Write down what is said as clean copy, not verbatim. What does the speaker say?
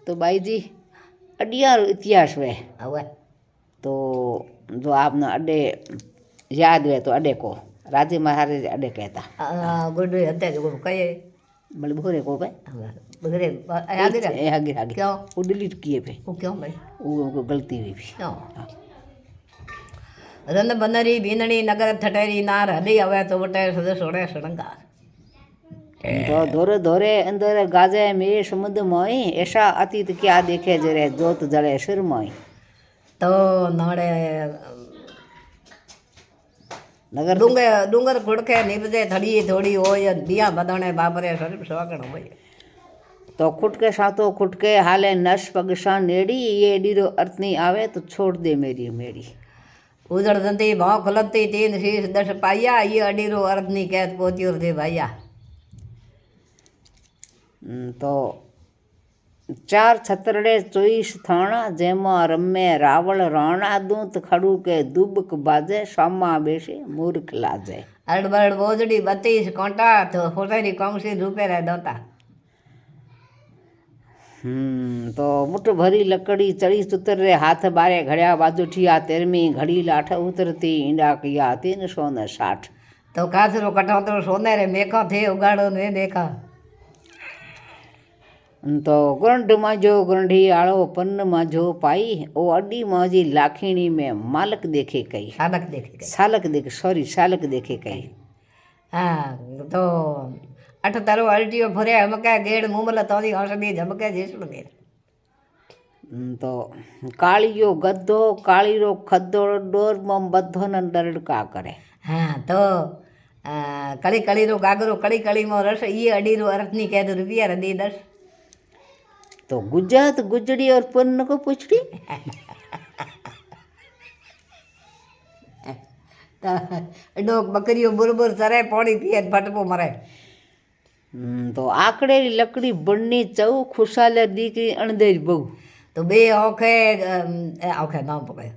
तो भाई जी अड्डिया इतिहास वे હવે तो जो आपने अड्डे याद हुए तो अड्डे को राजे महाराज अड्डे कहता ગુડ અત્યારે ગુડ કહીએ मतलब भोरे को भाई બગરે આગળ आगे आगे क्यों वो डिलीट किए पे હું ક્યાં ભાઈ वो गलती हुई भी ક્યાં રન બનરી ભીંદણી નગર થટેરી નાર હલી હવે તો વટે સદ સોડે સળંગાર तो धोरे धोरे अंदर गाजे में समुद्र मोई ऐसा अतीत क्या देखे जरे जोत जले सिर मोई તો નાડે नगर ડુંગર ખુડકે નિપજે થડી થોડી હોય દિયા બદણે બાબરે સવાકણ હોય तो खुटके सातो खुटके हाले नश पगसा नेड़ी ये डीरो अर्थ नहीं आवे तो छोड़ दे मेरी मेरी ઉજળ જંતી ભાવ ખુલતી તીન શીશ દશ પાયા ये અડીરો અર્ધની કેત પોત્યોર દે ભાઈયા तो चार छतरड़े 24 थाना जेमा रमे रावण राणा दूत खड़ू के दुबक बाजे सामा बेसे मूर्ख लाजे અડબડ બોજડી 32 કોંટા તો ફોટેરી કોંગસી રૂપે રહે દોતા तो मुठ भरी लकड़ी चढ़ी सुतर रे हाथ बारे घड़िया बाजू ठिया तेरमी घड़ी लाठ उतरती ईंडा किया 360 તો કાચરો કટાવતો સોને રે મેખો થે ઉગાડો ને દેખા तो गुरंड मांझो गुरंडी आड़ो पन्न मांझो पाई ओ अड्डी मांझी लाखीणी में मालक देखे कई સાલક દેખી ગઈ सालक देखे सॉरी सालक देखे कई હા તો અઠ તારો અલટીઓ ફરે હમકે ગેડ મુમલ તોની હસડી ઝબકે જેસડો ને तो कालियो गद्दो कालीरो खद्दो डोर मम बद्धो न डरड़का करे હા તો કળી કળીરો ગાગરો કળી કળીમાં રસ ઈ અડીરો અર્થની કહેતો રૂપિયા રદી 10 तो गुजरात गुजड़ी और पन्न को पुछड़ी ડોક બકરીઓ બુરબુર ચરે પાણી પીએ ફટપો મરે तो आकड़े लकड़ी बननी चौ खुशाल दीकरी अणदेज बहु તો બે ઓખે ઓખે નામ પકડ્યો